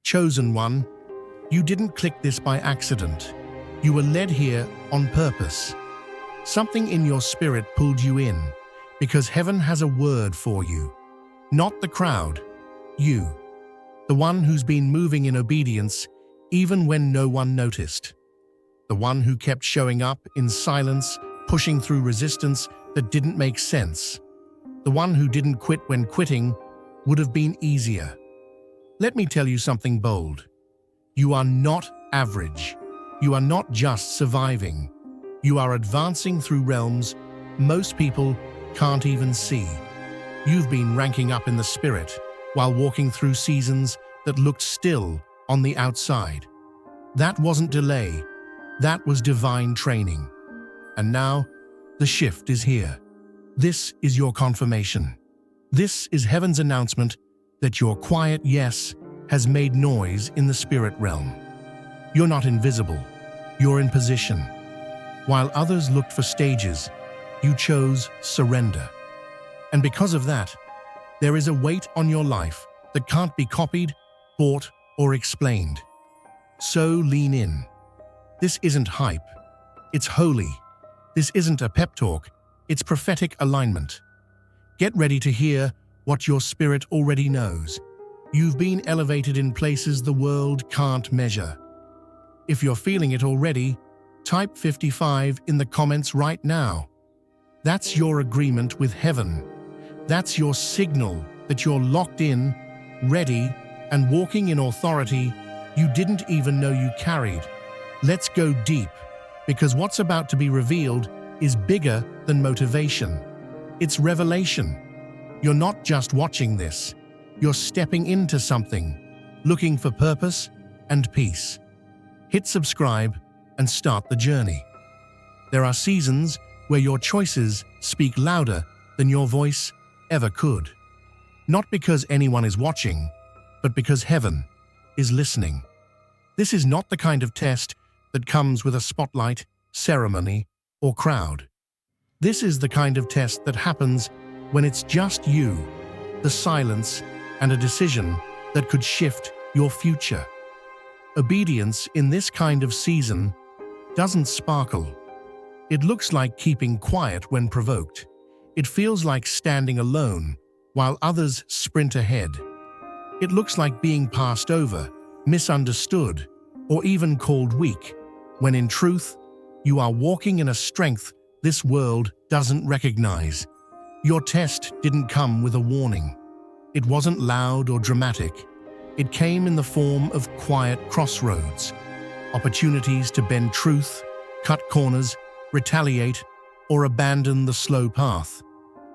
Chosen one, you didn't click this by accident. You were led here on purpose. Something in your spirit pulled you in, because heaven has a word for you. Not the crowd, you. The one who's been moving in obedience even when no one noticed. The one who kept showing up in silence, pushing through resistance that didn't make sense. The one who didn't quit when quitting would have been easier. Let me tell you something bold. You are not average. You are not just surviving. You are advancing through realms most people can't even see. You've been ranking up in the spirit while walking through seasons that looked still on the outside. That wasn't delay. That was divine training. And now, the shift is here. This is your confirmation. This is heaven's announcement that your quiet yes has made noise in the spirit realm. You're not invisible. You're in position. While others looked for stages, you chose surrender. And because of that, there is a weight on your life that can't be copied, bought, or explained. So lean in. This isn't hype. It's holy. This isn't a pep talk. It's prophetic alignment. Get ready to hear what your spirit already knows. You've been elevated in places the world can't measure. If you're feeling it already, type 55 in the comments right now. That's your agreement with heaven. That's your signal that you're locked in, ready, and walking in authority you didn't even know you carried. Let's go deep, because what's about to be revealed is bigger than motivation. It's revelation. You're not just watching this. You're stepping into something, looking for purpose and peace. Hit subscribe and start the journey. There are seasons where your choices speak louder than your voice ever could. Not because anyone is watching, but because heaven is listening. This is not the kind of test that comes with a spotlight, ceremony, or crowd. This is the kind of test that happens when it's just you, the silence, and a decision that could shift your future. Obedience in this kind of season doesn't sparkle. It looks like keeping quiet when provoked. It feels like standing alone while others sprint ahead. It looks like being passed over, misunderstood, or even called weak, when in truth, you are walking in a strength this world doesn't recognize. Your test didn't come with a warning. It wasn't loud or dramatic. It came in the form of quiet crossroads, opportunities to bend truth, cut corners, retaliate, or abandon the slow path.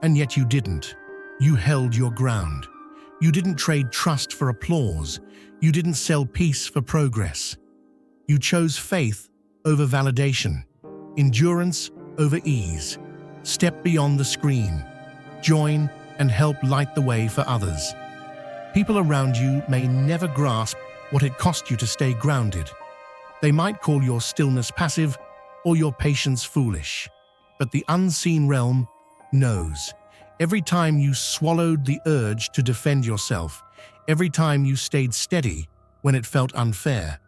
And yet you didn't. You held your ground. You didn't trade trust for applause. You didn't sell peace for progress. You chose faith over validation, endurance over ease. Step beyond the screen. Join and help light the way for others. People around you may never grasp what it cost you to stay grounded. They might call your stillness passive or your patience foolish. But the unseen realm knows. Every time you swallowed the urge to defend yourself, every time you stayed steady when it felt unfair,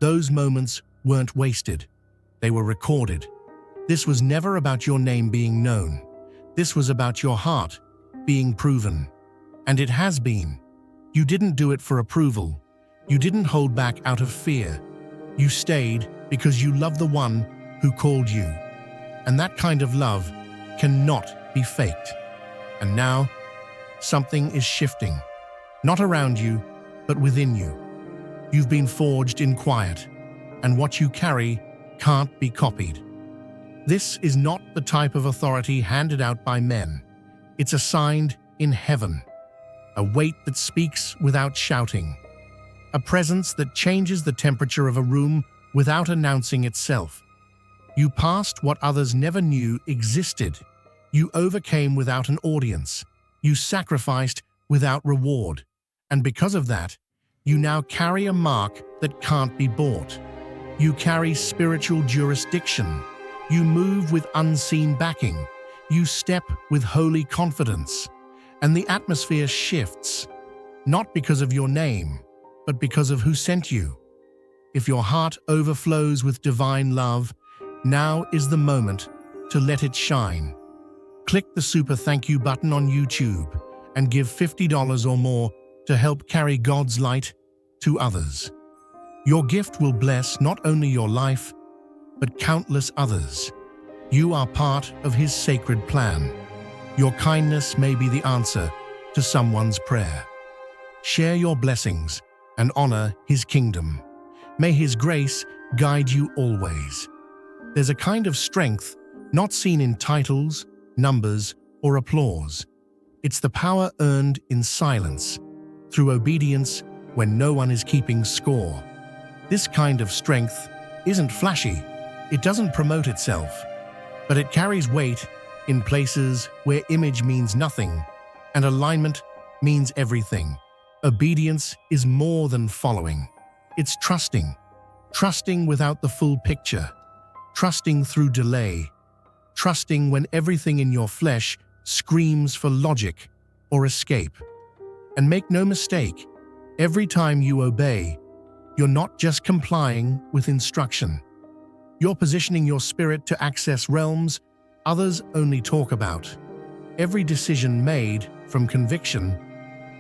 those moments weren't wasted. They were recorded. This was never about your name being known. This was about your heart being proven. And it has been. You didn't do it for approval. You didn't hold back out of fear. You stayed because you love the one who called you. And that kind of love cannot be faked. And now, something is shifting. Not around you, but within you. You've been forged in quiet, and what you carry can't be copied. This is not the type of authority handed out by men. It's assigned in heaven. A weight that speaks without shouting. A presence that changes the temperature of a room without announcing itself. You passed what others never knew existed. You overcame without an audience. You sacrificed without reward. And because of that, you now carry a mark that can't be bought. You carry spiritual jurisdiction. You move with unseen backing. You step with holy confidence. And the atmosphere shifts, not because of your name, but because of who sent you. If your heart overflows with divine love, now is the moment to let it shine. Click the super thank you button on YouTube and give $50 or more to help carry God's light to others. Your gift will bless not only your life, but countless others. You are part of His sacred plan. Your kindness may be the answer to someone's prayer. Share your blessings and honor His kingdom. May His grace guide you always. There's a kind of strength not seen in titles, numbers, or applause. It's the power earned in silence, through obedience when no one is keeping score. This kind of strength isn't flashy. It doesn't promote itself, but it carries weight in places where image means nothing and alignment means everything. Obedience is more than following. It's trusting. Trusting without the full picture. Trusting through delay. Trusting when everything in your flesh screams for logic or escape. And make no mistake, every time you obey, you're not just complying with instruction. You're positioning your spirit to access realms others only talk about. Every decision made from conviction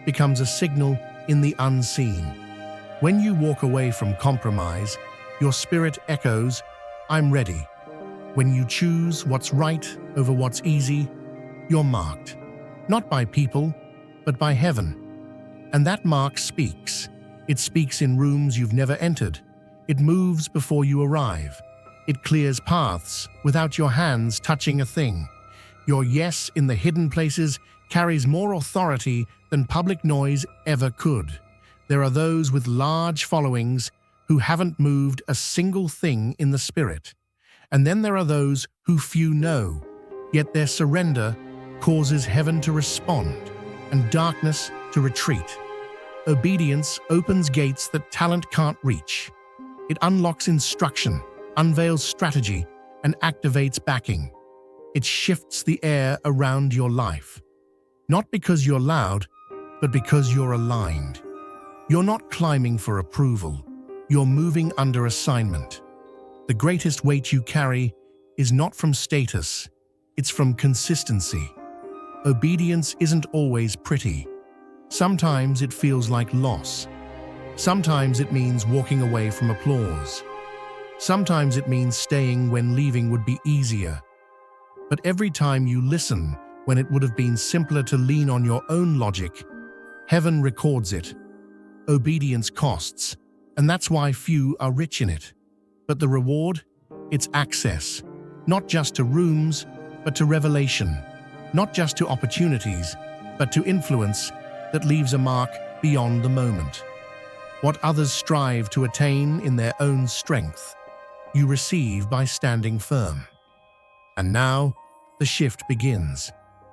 becomes a signal in the unseen. When you walk away from compromise, your spirit echoes, "I'm ready." When you choose what's right over what's easy, you're marked. Not by people, but by heaven. And that mark speaks. It speaks in rooms you've never entered. It moves before you arrive. It clears paths without your hands touching a thing. Your yes in the hidden places carries more authority than public noise ever could. There are those with large followings who haven't moved a single thing in the spirit. And then there are those who few know, yet their surrender causes heaven to respond and darkness to retreat. Obedience opens gates that talent can't reach. It unlocks instruction, unveils strategy, and activates backing. It shifts the air around your life. Not because you're loud, but because you're aligned. You're not climbing for approval. You're moving under assignment. The greatest weight you carry is not from status, it's from consistency. Obedience isn't always pretty. Sometimes it feels like loss. Sometimes it means walking away from applause. Sometimes it means staying when leaving would be easier. But every time you listen when it would have been simpler to lean on your own logic, heaven records it. Obedience costs, and that's why few are rich in it. But the reward? It's access, not just to rooms, but to revelation, not just to opportunities, but to influence that leaves a mark beyond the moment. What others strive to attain in their own strength, you receive by standing firm. And now, the shift begins.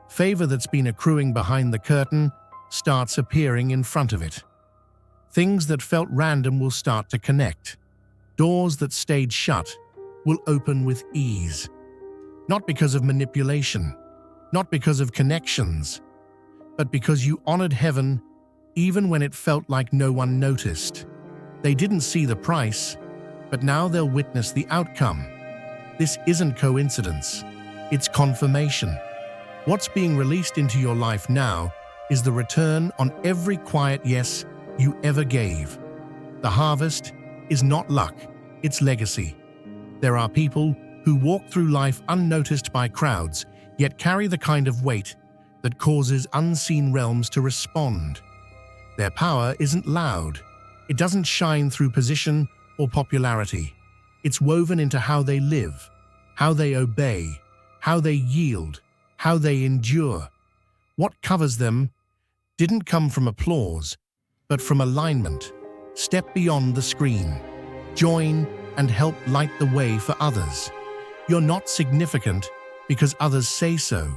Favor that's been accruing behind the curtain starts appearing in front of it. Things that felt random will start to connect. Doors that stayed shut will open with ease. Not because of manipulation, not because of connections, but because you honored heaven even when it felt like no one noticed. They didn't see the price, but now they'll witness the outcome. This isn't coincidence, it's confirmation. What's being released into your life now is the return on every quiet yes you ever gave. The harvest is not luck, it's legacy. There are people who walk through life unnoticed by crowds, yet carry the kind of weight that causes unseen realms to respond. Their power isn't loud. It doesn't shine through position or popularity. It's woven into how they live, how they obey, how they yield, how they endure. What covers them didn't come from applause, but from alignment. Step beyond the screen. Join and help light the way for others. You're not significant because others say so.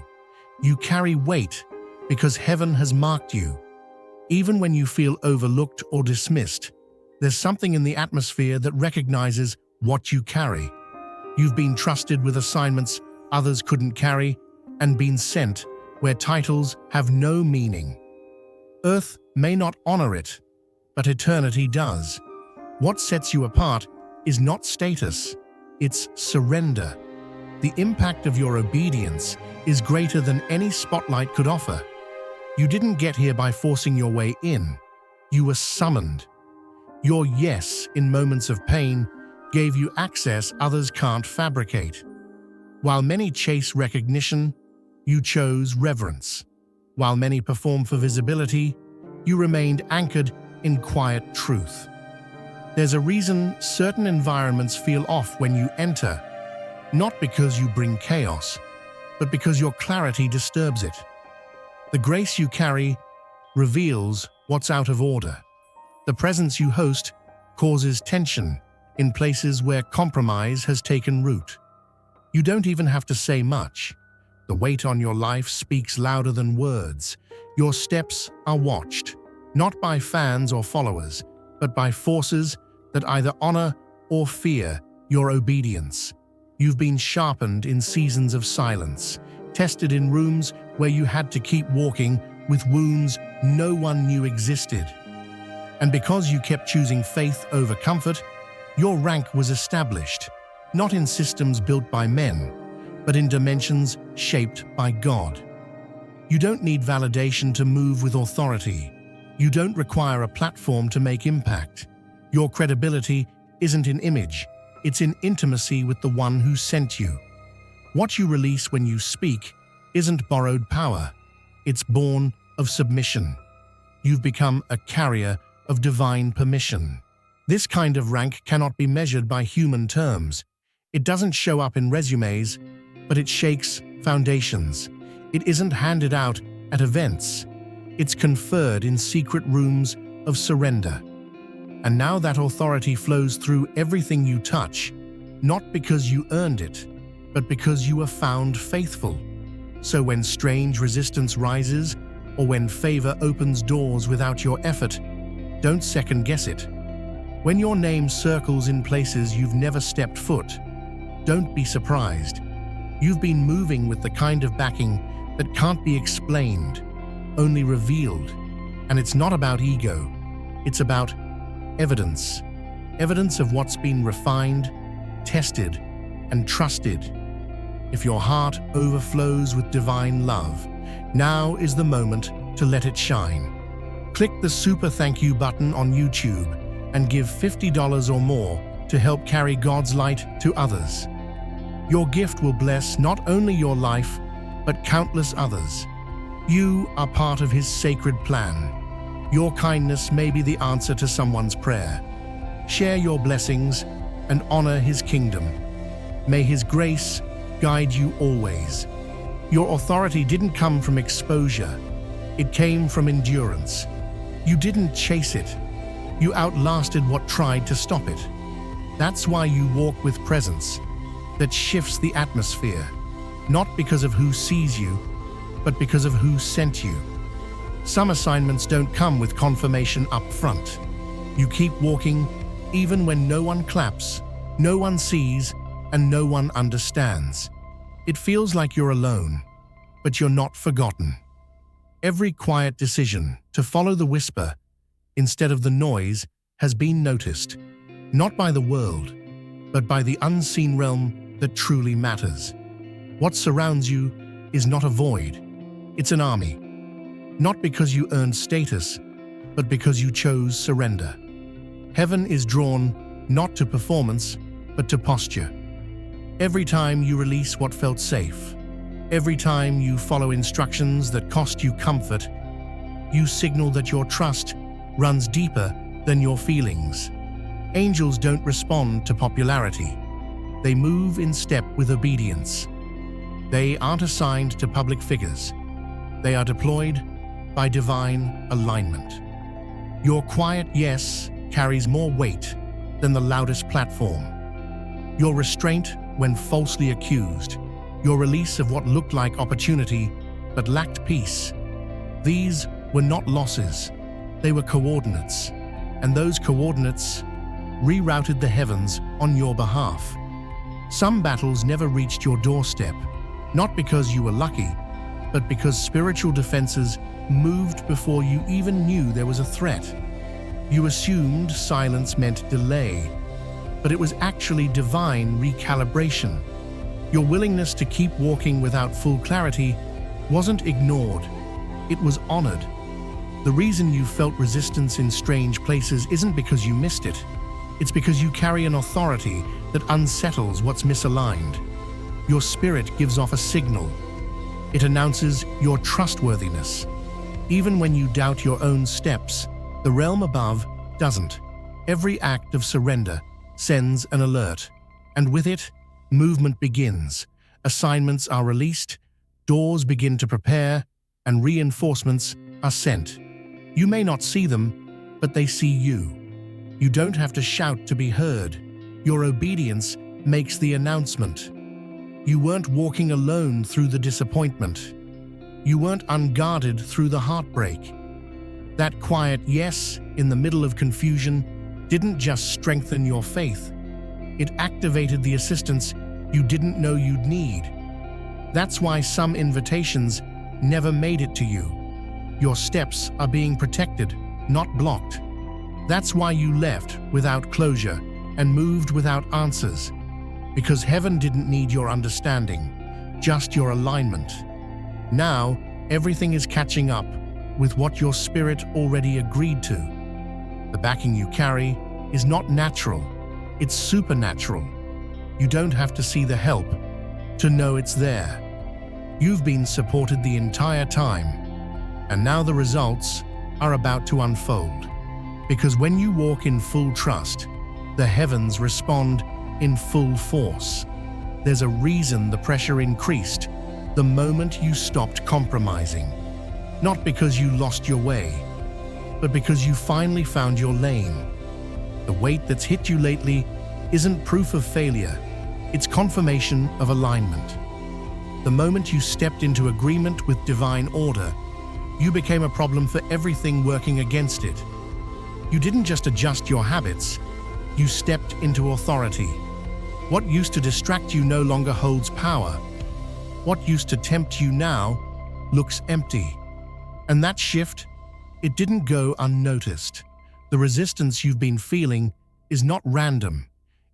You carry weight because heaven has marked you. Even when you feel overlooked or dismissed, there's something in the atmosphere that recognizes what you carry. You've been trusted with assignments others couldn't carry and been sent where titles have no meaning. Earth may not honor it, but eternity does. What sets you apart is not status, it's surrender. The impact of your obedience is greater than any spotlight could offer. You didn't get here by forcing your way in. You were summoned. Your yes in moments of pain gave you access others can't fabricate. While many chase recognition, you chose reverence. While many perform for visibility, you remained anchored in quiet truth. There's a reason certain environments feel off when you enter, not because you bring chaos, but because your clarity disturbs it. The grace you carry reveals what's out of order. The presence you host causes tension in places where compromise has taken root. You don't even have to say much. The weight on your life speaks louder than words. Your steps are watched, not by fans or followers, but by forces that either honor or fear your obedience. You've been sharpened in seasons of silence, tested in rooms where you had to keep walking with wounds no one knew existed. And because you kept choosing faith over comfort, your rank was established, not in systems built by men, but in dimensions shaped by God. You don't need validation to move with authority. You don't require a platform to make impact. Your credibility isn't in image, it's in intimacy with the one who sent you. What you release when you speak isn't borrowed power, it's born of submission. You've become a carrier of divine permission. This kind of rank cannot be measured by human terms. It doesn't show up in resumes, but it shakes foundations. It isn't handed out at events. It's conferred in secret rooms of surrender. And now that authority flows through everything you touch, not because you earned it, but because you are found faithful. So when strange resistance rises, or when favor opens doors without your effort, don't second-guess it. When your name circles in places you've never stepped foot, don't be surprised. You've been moving with the kind of backing that can't be explained, only revealed. And it's not about ego, it's about evidence. Evidence of what's been refined, tested, and trusted. If your heart overflows with divine love, now is the moment to let it shine. Click the super thank you button on YouTube and give $50 or more to help carry God's light to others. Your gift will bless not only your life, but countless others. You are part of His sacred plan. Your kindness may be the answer to someone's prayer. Share your blessings and honor His kingdom. May His grace guide you always. Your authority didn't come from exposure. It came from endurance. You didn't chase it. You outlasted what tried to stop it. That's why you walk with presence that shifts the atmosphere, not because of who sees you, but because of who sent you. Some assignments don't come with confirmation up front. You keep walking even when no one claps, no one sees, and no one understands. It feels like you're alone, but you're not forgotten. Every quiet decision to follow the whisper instead of the noise has been noticed, not by the world, but by the unseen realm that truly matters. What surrounds you is not a void, it's an army. Not because you earned status, but because you chose surrender. Heaven is drawn not to performance, but to posture. Every time you release what felt safe, every time you follow instructions that cost you comfort, you signal that your trust runs deeper than your feelings. Angels don't respond to popularity. They move in step with obedience. They aren't assigned to public figures. They are deployed by divine alignment. Your quiet yes carries more weight than the loudest platform. Your restraint when falsely accused, your release of what looked like opportunity but lacked peace. These were not losses, they were coordinates, and those coordinates rerouted the heavens on your behalf. Some battles never reached your doorstep, not because you were lucky, but because spiritual defenses moved before you even knew there was a threat. You assumed silence meant delay, but it was actually divine recalibration. Your willingness to keep walking without full clarity wasn't ignored, it was honored. The reason you felt resistance in strange places isn't because you missed it. It's because you carry an authority that unsettles what's misaligned. Your spirit gives off a signal. It announces your trustworthiness. Even when you doubt your own steps, the realm above doesn't. Every act of surrender sends an alert, and with it, movement begins. Assignments are released, doors begin to prepare, and reinforcements are sent. You may not see them, but they see you. You don't have to shout to be heard. Your obedience makes the announcement. You weren't walking alone through the disappointment. You weren't unguarded through the heartbreak. That quiet yes in the middle of confusion didn't just strengthen your faith. It activated the assistance you didn't know you'd need. That's why some invitations never made it to you. Your steps are being protected, not blocked. That's why you left without closure and moved without answers. Because heaven didn't need your understanding, just your alignment. Now, everything is catching up with what your spirit already agreed to. The backing you carry is not natural, it's supernatural. You don't have to see the help to know it's there. You've been supported the entire time, and now the results are about to unfold. Because when you walk in full trust, the heavens respond in full force. There's a reason the pressure increased the moment you stopped compromising. Not because you lost your way, but because you finally found your lane. The weight that's hit you lately isn't proof of failure, it's confirmation of alignment. The moment you stepped into agreement with divine order, you became a problem for everything working against it. You didn't just adjust your habits, you stepped into authority. What used to distract you no longer holds power. What used to tempt you now looks empty. And that shift, it didn't go unnoticed. The resistance you've been feeling is not random.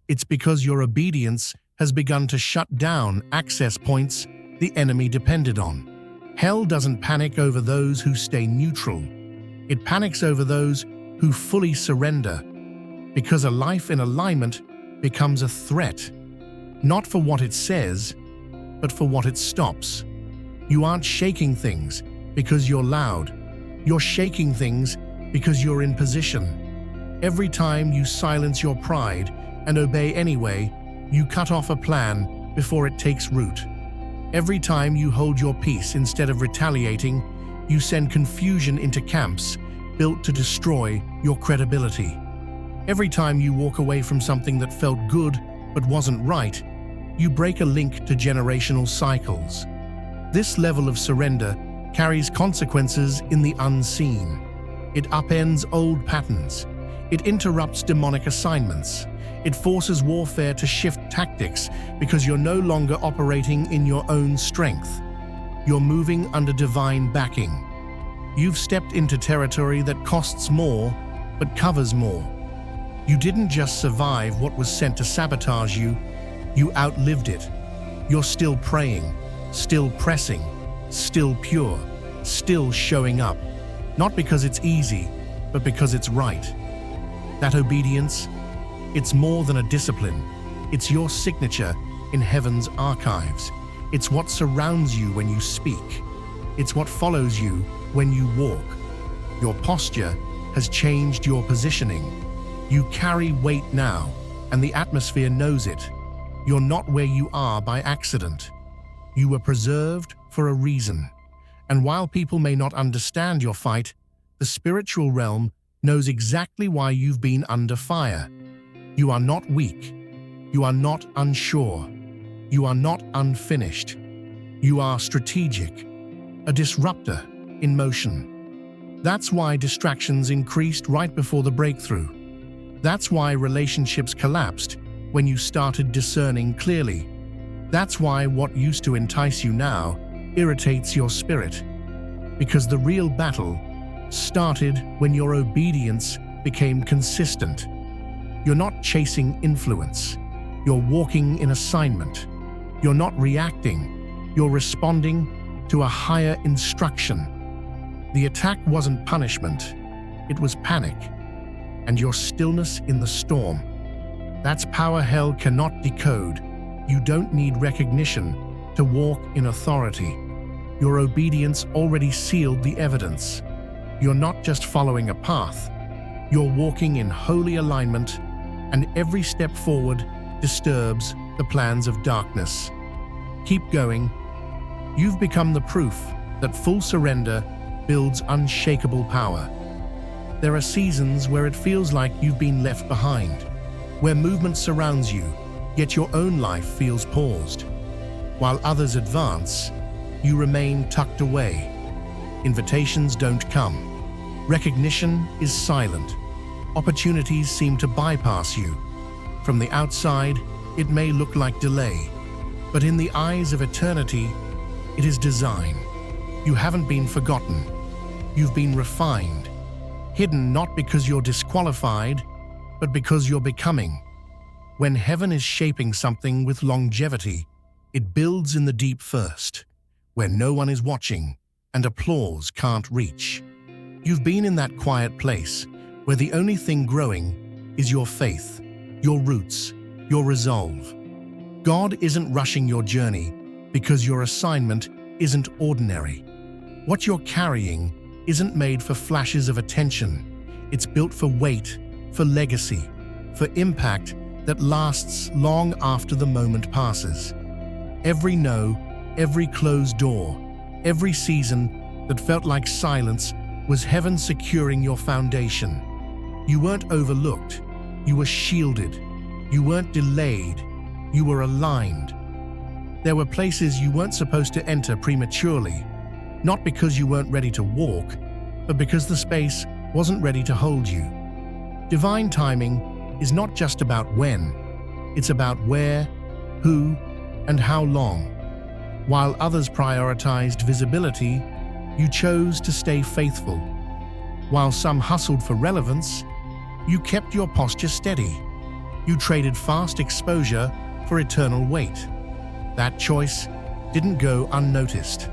It's because your obedience has begun to shut down access points the enemy depended on. Hell doesn't panic over those who stay neutral. It panics over those who fully surrender, because a life in alignment becomes a threat, not for what it says, but for what it stops. You aren't shaking things because you're loud. You're shaking things because you're in position. Every time you silence your pride and obey anyway, you cut off a plan before it takes root. Every time you hold your peace instead of retaliating, you send confusion into camps built to destroy your credibility. Every time you walk away from something that felt good but wasn't right, you break a link to generational cycles. This level of surrender carries consequences in the unseen. It upends old patterns. It interrupts demonic assignments. It forces warfare to shift tactics because you're no longer operating in your own strength. You're moving under divine backing. You've stepped into territory that costs more, but covers more. You didn't just survive what was sent to sabotage you, you outlived it. You're still praying, still pressing, still pure, still showing up. Not because it's easy, but because it's right. That obedience, it's more than a discipline. It's your signature in heaven's archives. It's what surrounds you when you speak. It's what follows you when you walk. Your posture has changed your positioning. You carry weight now, and the atmosphere knows it. You're not where you are by accident. You were preserved for a reason. And while people may not understand your fight, the spiritual realm knows exactly why you've been under fire. You are not weak. You are not unsure. You are not unfinished. You are strategic, a disruptor in motion. That's why distractions increased right before the breakthrough. That's why relationships collapsed when you started discerning clearly. That's why what used to entice you now irritates your spirit. Because the real battle started when your obedience became consistent. You're not chasing influence. You're walking in assignment. You're not reacting. You're responding to a higher instruction. The attack wasn't punishment. It was panic. And your stillness in the storm. That's power hell cannot decode. You don't need recognition to walk in authority. Your obedience already sealed the evidence. You're not just following a path. You're walking in holy alignment, and every step forward disturbs the plans of darkness. Keep going. You've become the proof that full surrender builds unshakable power. There are seasons where it feels like you've been left behind, where movement surrounds you, yet your own life feels paused. While others advance, you remain tucked away. Invitations don't come. Recognition is silent. Opportunities seem to bypass you. From the outside, it may look like delay, but in the eyes of eternity, it is design. You haven't been forgotten. You've been refined. Hidden not because you're disqualified, but because you're becoming. When heaven is shaping something with longevity, it builds in the deep first, where no one is watching and applause can't reach. You've been in that quiet place where the only thing growing is your faith, your roots, your resolve. God isn't rushing your journey because your assignment isn't ordinary. What you're carrying isn't made for flashes of attention. It's built for weight, for legacy, for impact that lasts long after the moment passes. Every no, every closed door, every season that felt like silence was heaven securing your foundation. You weren't overlooked. You were shielded. You weren't delayed. You were aligned. There were places you weren't supposed to enter prematurely, not because you weren't ready to walk, but because the space wasn't ready to hold you. Divine timing is not just about when, it's about where, who, and how long. While others prioritized visibility, you chose to stay faithful. While some hustled for relevance, you kept your posture steady. You traded fast exposure for eternal weight. That choice didn't go unnoticed.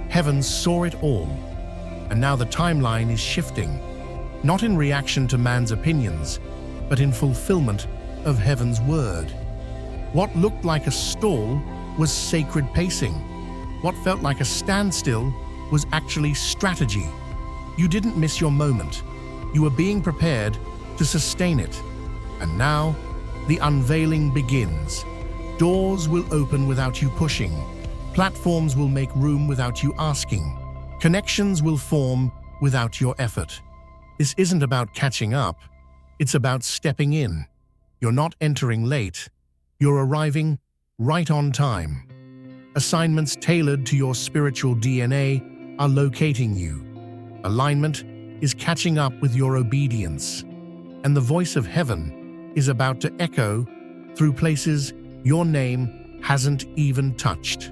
Heaven saw it all, and now the timeline is shifting, not in reaction to man's opinions, but in fulfillment of heaven's word. What looked like a stall was sacred pacing. What felt like a standstill was actually strategy. You didn't miss your moment. You were being prepared to sustain it. And now, the unveiling begins. Doors will open without you pushing. Platforms will make room without you asking. Connections will form without your effort. This isn't about catching up. It's about stepping in. You're not entering late. You're arriving right on time. Assignments tailored to your spiritual DNA are locating you. Alignment is catching up with your obedience. And the voice of heaven is about to echo through places your name hasn't even touched.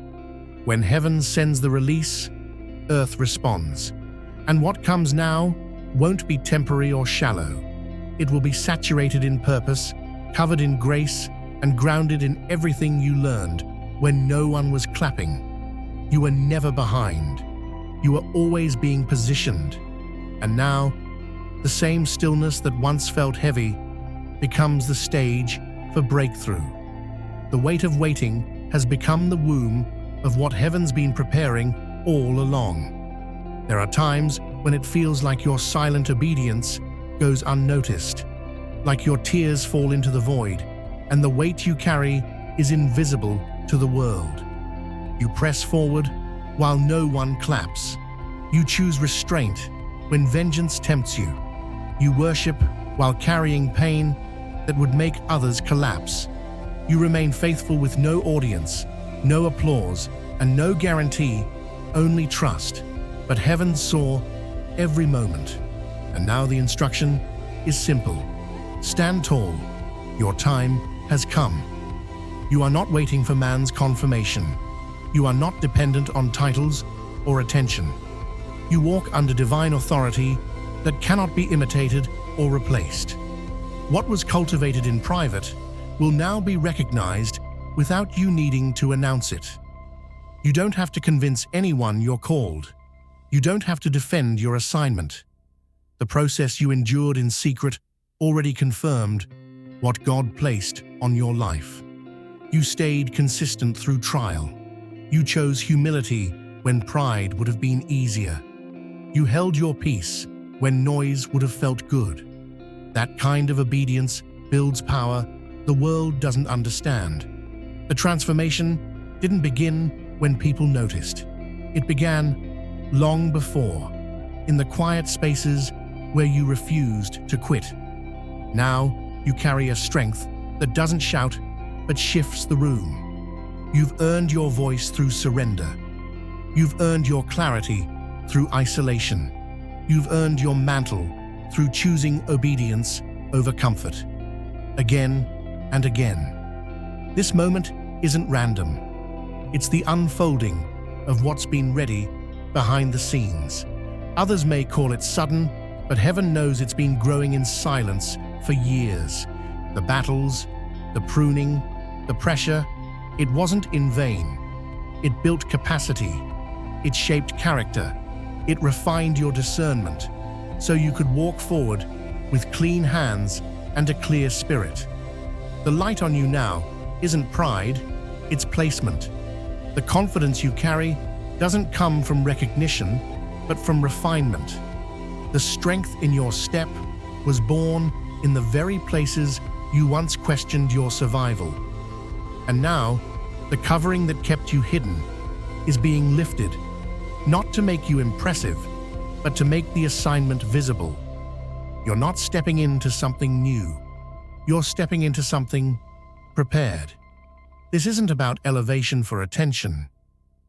When heaven sends the release, earth responds. And what comes now won't be temporary or shallow. It will be saturated in purpose, covered in grace, and grounded in everything you learned when no one was clapping. You were never behind. You were always being positioned. And now, the same stillness that once felt heavy becomes the stage for breakthrough. The weight of waiting has become the womb of what heaven's been preparing all along. There are times when it feels like your silent obedience goes unnoticed, like your tears fall into the void, and the weight you carry is invisible to the world. You press forward while no one claps. You choose restraint when vengeance tempts you. You worship while carrying pain that would make others collapse. You remain faithful with no audience, no applause, and no guarantee, only trust. But heaven saw every moment. And now the instruction is simple. Stand tall. Your time has come. You are not waiting for man's confirmation. You are not dependent on titles or attention. You walk under divine authority that cannot be imitated or replaced. What was cultivated in private will now be recognized without you needing to announce it. You don't have to convince anyone you're called. You don't have to defend your assignment. The process you endured in secret already confirmed what God placed on your life. You stayed consistent through trial. You chose humility when pride would have been easier. You held your peace when noise would have felt good. That kind of obedience builds power the world doesn't understand. The transformation didn't begin when people noticed. It began long before, in the quiet spaces where you refused to quit. Now you carry a strength that doesn't shout but shifts the room. You've earned your voice through surrender. You've earned your clarity through isolation. You've earned your mantle through choosing obedience over comfort. Again and again. This moment isn't random. It's the unfolding of what's been ready behind the scenes. Others may call it sudden, but heaven knows it's been growing in silence for years. The battles, the pruning, the pressure, it wasn't in vain. It built capacity. It shaped character. It refined your discernment so you could walk forward with clean hands and a clear spirit. The light on you now isn't pride, it's placement. The confidence you carry doesn't come from recognition, but from refinement. The strength in your step was born in the very places you once questioned your survival. And now, the covering that kept you hidden is being lifted, not to make you impressive, but to make the assignment visible. You're not stepping into something new. You're stepping into something prepared. This isn't about elevation for attention.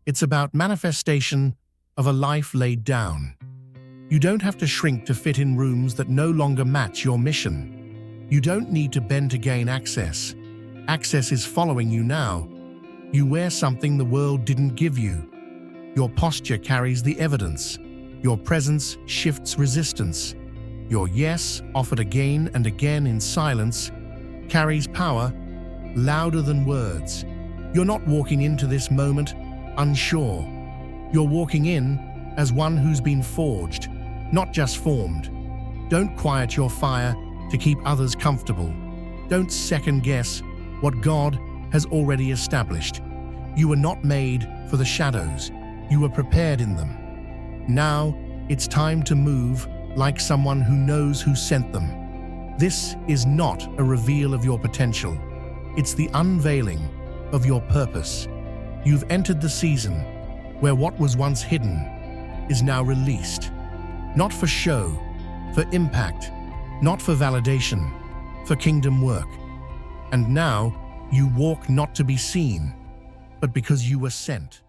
It's about manifestation of a life laid down. You don't have to shrink to fit in rooms that no longer match your mission. You don't need to bend to gain access. Access is following you now. You wear something the world didn't give you. Your posture carries the evidence. Your presence shifts resistance. Your yes, offered again and again in silence, carries power louder than words. You're not walking into this moment unsure. You're walking in as one who's been forged, not just formed. Don't quiet your fire to keep others comfortable. Don't second-guess what God has already established. You were not made for the shadows. You were prepared in them. Now, it's time to move like someone who knows who sent them. This is not a reveal of your potential. It's the unveiling of your purpose. You've entered the season where what was once hidden is now released. Not for show, for impact, not for validation, for kingdom work. And now, you walk not to be seen, but because you were sent.